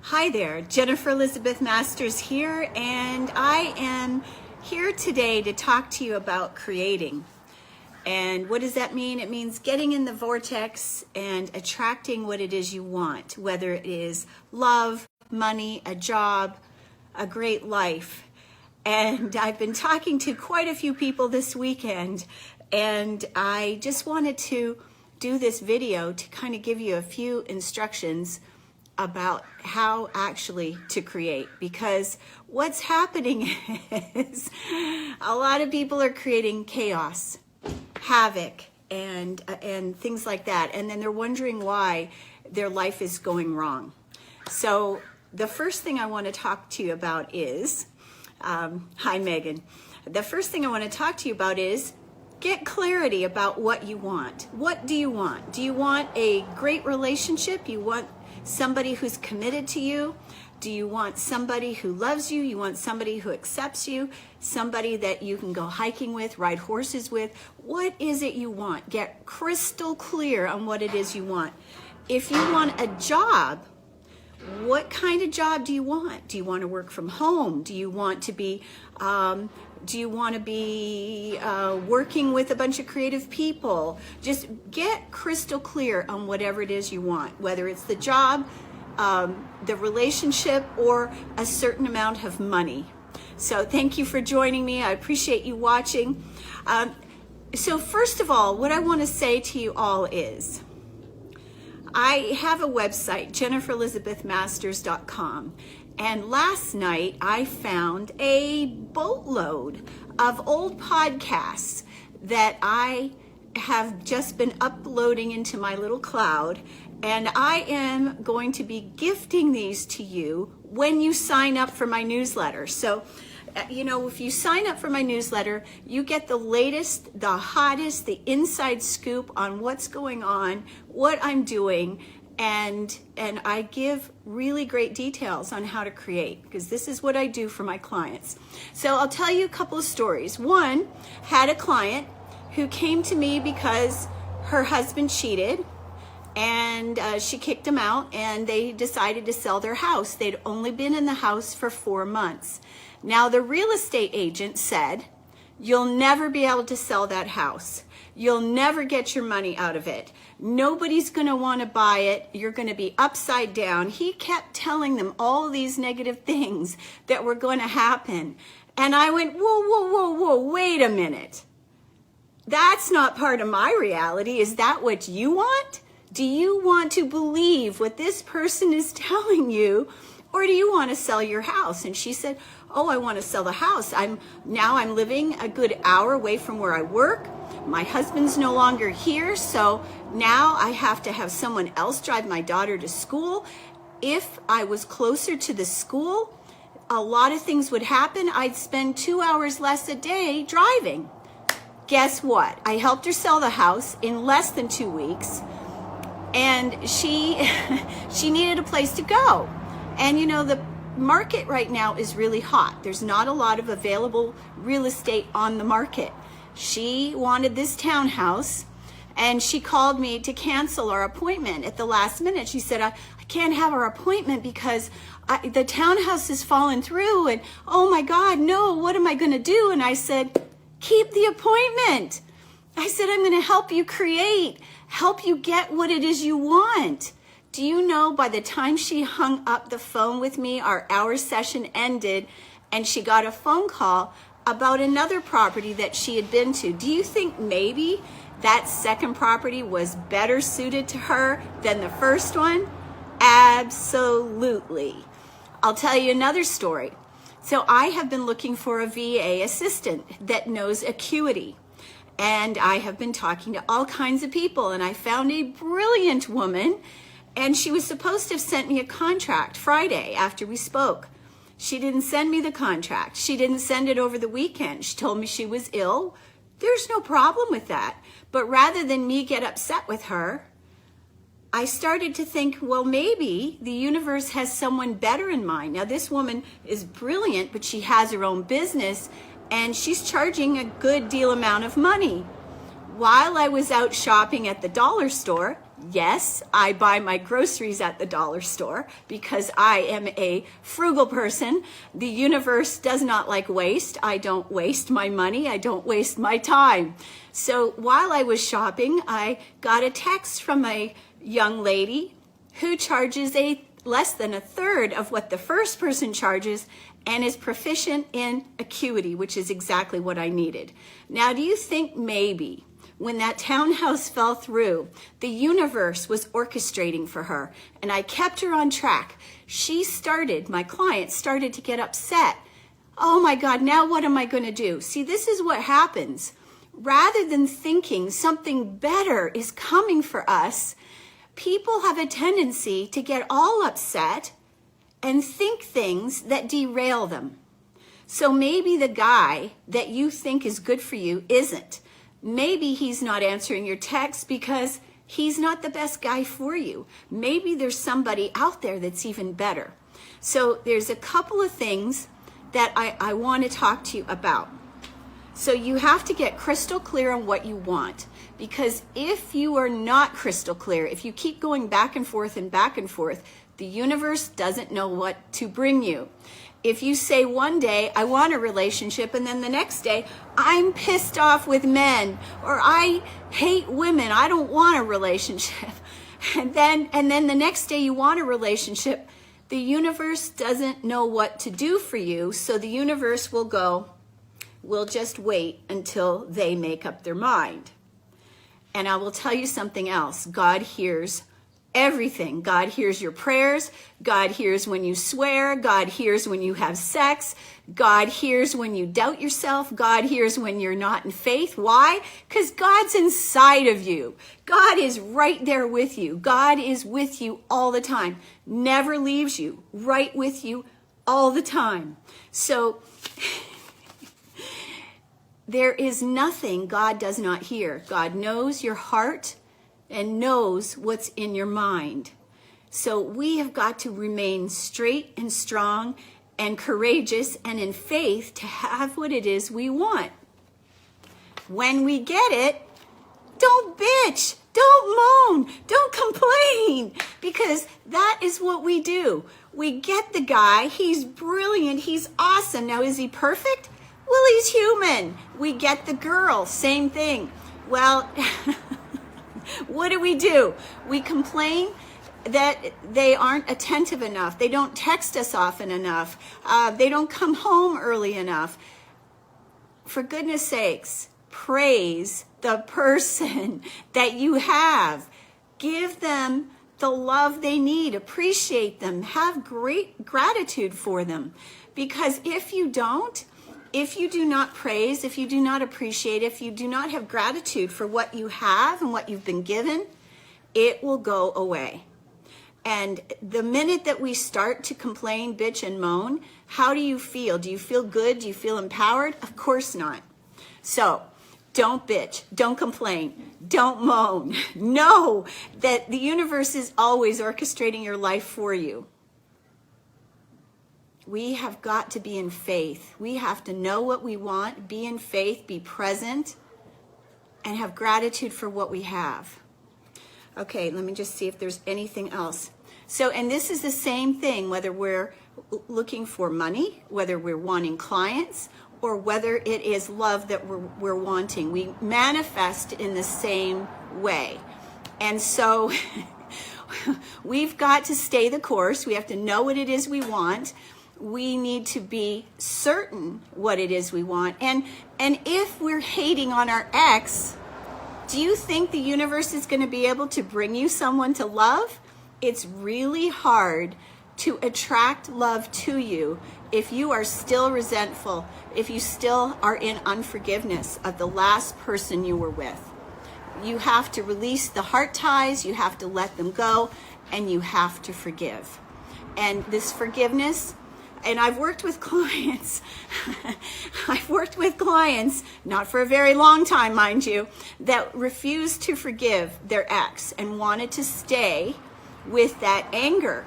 Hi there, Jennifer Elizabeth Masters here, and I am here today to talk to you about creating. And what does that mean? It means getting in the vortex and attracting what it is you want, whether it is love, money, a job, a great life. And I've been talking to quite a few people this weekend, and I just wanted to do this video to kind of give you a few instructions about how actually to create, because what's happening is a lot of people are creating chaos, havoc, and things like that, and then they're wondering why their life is going wrong. So the first thing I want to talk to you about is hi Megan. The first thing I want to talk to you about is get clarity about what you want. What do you want? Do you want a great relationship? You want somebody who's committed to you? Do you want somebody who loves you? You want somebody who accepts you? Somebody that you can go hiking with, ride horses with? What is it you want? Get crystal clear on what it is you want. If you want a job, what kind of job do you want? Do you want to work from home? Do you want to be working with a bunch of creative people? Just get crystal clear on whatever it is you want, whether it's the job, the relationship, or a certain amount of money. So thank you for joining me. I appreciate you watching. So first of all, what I want to say to you all is, I have a website, jenniferelizabethmasters.com, and last night I found a boatload of old podcasts that I have just been uploading into my little cloud, and I am going to be gifting these to you when you sign up for my newsletter. So if you sign up for my newsletter, you get the latest, the hottest, the inside scoop on what's going on, what I'm doing, and I give really great details on how to create, because this is what I do for my clients. So I'll tell you a couple of stories. One, had a client who came to me because her husband cheated, and she kicked him out, and they decided to sell their house. They'd only been in the house for 4 months. Now, the real estate agent said, you'll never be able to sell that house. You'll never get your money out of it. Nobody's going to want to buy it. You're going to be upside down. He kept telling them all these negative things that were going to happen. And I went, whoa, wait a minute. That's not part of my reality. Is that what you want? Do you want to believe what this person is telling you, or do you want to sell your house? And she said, oh, I want to sell the house. I'm living a good hour away from where I work. My husband's no longer here, so now I have to have someone else drive my daughter to school. If I was closer to the school, a lot of things would happen. I'd spend 2 hours less a day driving. Guess what? I helped her sell the house in less than 2 weeks, and she needed a place to go. And the market right now is really hot. There's not a lot of available real estate on the market. She wanted this townhouse, and she called me to cancel our appointment at the last minute. She said, I can't have our appointment because the townhouse has fallen through, and oh my God, no, what am I going to do? And I said, keep the appointment. I said, I'm going to help you create, help you get what it is you want. Do you know, by the time she hung up the phone with me, our hour session ended, and she got a phone call about another property that she had been to. Do you think maybe that second property was better suited to her than the first one? Absolutely. I'll tell you another story. So I have been looking for a VA assistant that knows acuity. And I have been talking to all kinds of people, and I found a brilliant woman. And she was supposed to have sent me a contract Friday after we spoke. She didn't send me the contract. She didn't send it over the weekend. She told me she was ill. There's no problem with that. But rather than me get upset with her, I started to think, well, maybe the universe has someone better in mind. Now, this woman is brilliant, but she has her own business, and she's charging a good deal amount of money. while I was out shopping at the dollar store, yes, I buy my groceries at the dollar store because I am a frugal person. The universe does not like waste. I don't waste my money. I don't waste my time. So while I was shopping, I got a text from a young lady who charges less than a third of what the first person charges and is proficient in Acuity, which is exactly what I needed. Now, do you think maybe when that townhouse fell through, the universe was orchestrating for her and I kept her on track? My client started to get upset. Oh my God, now what am I going to do? See, this is what happens. Rather than thinking something better is coming for us, people have a tendency to get all upset and think things that derail them. So maybe the guy that you think is good for you isn't. Maybe he's not answering your text because he's not the best guy for you. Maybe there's somebody out there that's even better. So there's a couple of things that I want to talk to you about. So you have to get crystal clear on what you want, because if you are not crystal clear, if you keep going back and forth, the universe doesn't know what to bring you. If you say one day, I want a relationship, and then the next day, I'm pissed off with men, or I hate women, I don't want a relationship. And then the next day you want a relationship, the universe doesn't know what to do for you, so the universe will go, we'll just wait until they make up their mind. And I will tell you something else. God hears everything. God hears your prayers. God hears when you swear. God hears when you have sex. God hears when you doubt yourself. God hears when you're not in faith. Why? Because God's inside of you. God is right there with you. God is with you all the time. Never leaves you. Right with you all the time. So there is nothing God does not hear. God knows your heart and knows what's in your mind. So we have got to remain straight and strong and courageous and in faith to have what it is we want. When we get it, don't bitch, don't moan, don't complain, because that is what we do. We get the guy, he's brilliant, he's awesome. Now, is he perfect? Well, he's human. We get the girl, same thing. Well, what do? We complain that they aren't attentive enough. They don't text us often enough. They don't come home early enough. For goodness sakes, praise the person that you have. Give them the love they need. Appreciate them. Have great gratitude for them. Because if you do not praise, if you do not appreciate, if you do not have gratitude for what you have and what you've been given, it will go away. And the minute that we start to complain, bitch, and moan, how do you feel? Do you feel good? Do you feel empowered? Of course not. So don't bitch, don't complain, don't moan. Know that the universe is always orchestrating your life for you. We have got to be in faith. We have to know what we want, be in faith, be present, and have gratitude for what we have. Okay, let me just see if there's anything else. So, and this is the same thing, whether we're looking for money, whether we're wanting clients, or whether it is love that we're wanting. We manifest in the same way. And so we've got to stay the course. We have to know what it is we want. We need to be certain what it is we want. And if we're hating on our ex, do you think the universe is going to be able to bring you someone to love? It's really hard to attract love to you if you are still resentful, if you still are in unforgiveness of the last person you were with. You have to release the heart ties, you have to let them go, and you have to forgive. And this forgiveness, and I've worked with clients, not for a very long time, mind you, that refused to forgive their ex and wanted to stay with that anger.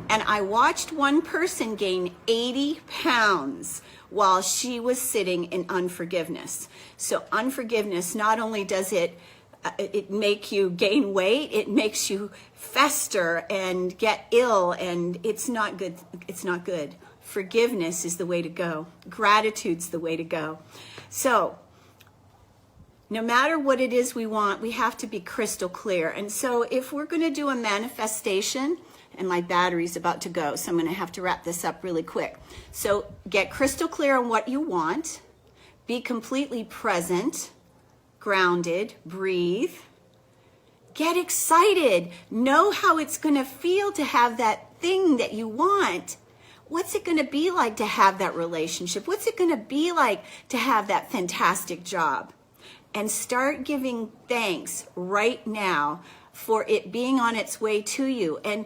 And I watched one person gain 80 pounds while she was sitting in unforgiveness. So unforgiveness, not only does it make you gain weight, it makes you fester and get ill, and it's not good. It's not good. Forgiveness is the way to go. Gratitude's the way to go. So no matter what it is we want, we have to be crystal clear. And so if we're going to do a manifestation, and my battery's about to go, so I'm going to have to wrap this up really quick. So get crystal clear on what you want. Be completely present, grounded, breathe. Get excited. Know how it's going to feel to have that thing that you want. What's it going to be like to have that relationship? What's it going to be like to have that fantastic job? And start giving thanks right now for it being on its way to you. And,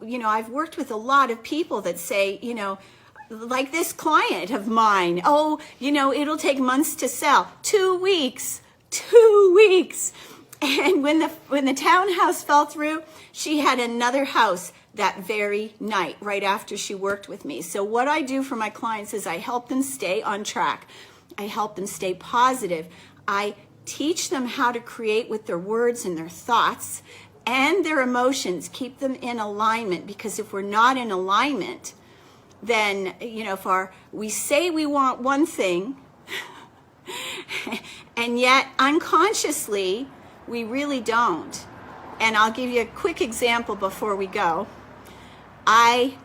you know, I've worked with a lot of people that say, you know, like this client of mine, oh, you know, it'll take months to sell. 2 weeks. 2 weeks. And when the townhouse fell through, she had another house that very night, right after she worked with me. So what I do for my clients is I help them stay on track. I help them stay positive. I teach them how to create with their words and their thoughts and their emotions. Keep them in alignment, because if we're not in alignment, then, you know, if we say we want one thing and yet unconsciously we really don't. And I'll give you a quick example before we go. I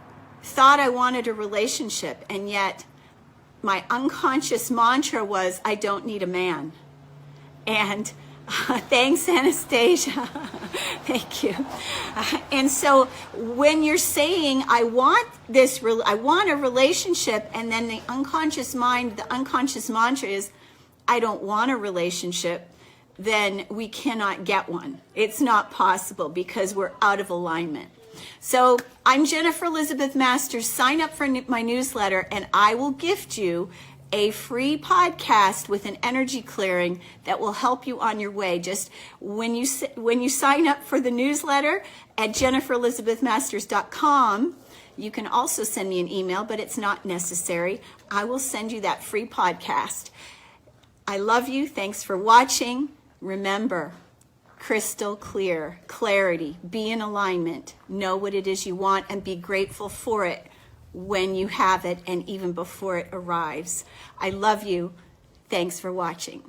thought I wanted a relationship, and yet my unconscious mantra was, I don't need a man. And thanks, Anastasia. Thank you. And so when you're saying, I want a relationship, and then the unconscious mantra is, I don't want a relationship, then we cannot get one. It's not possible, because we're out of alignment. So I'm Jennifer Elizabeth Masters. Sign up for my newsletter, and I will gift you a free podcast with an energy clearing that will help you on your way. Just when you sign up for the newsletter at jenniferelizabethmasters.com, you can also send me an email, but it's not necessary. I will send you that free podcast. I love you. Thanks for watching. Remember, crystal clear, clarity, be in alignment, know what it is you want, and be grateful for it when you have it and even before it arrives. I love you. Thanks for watching.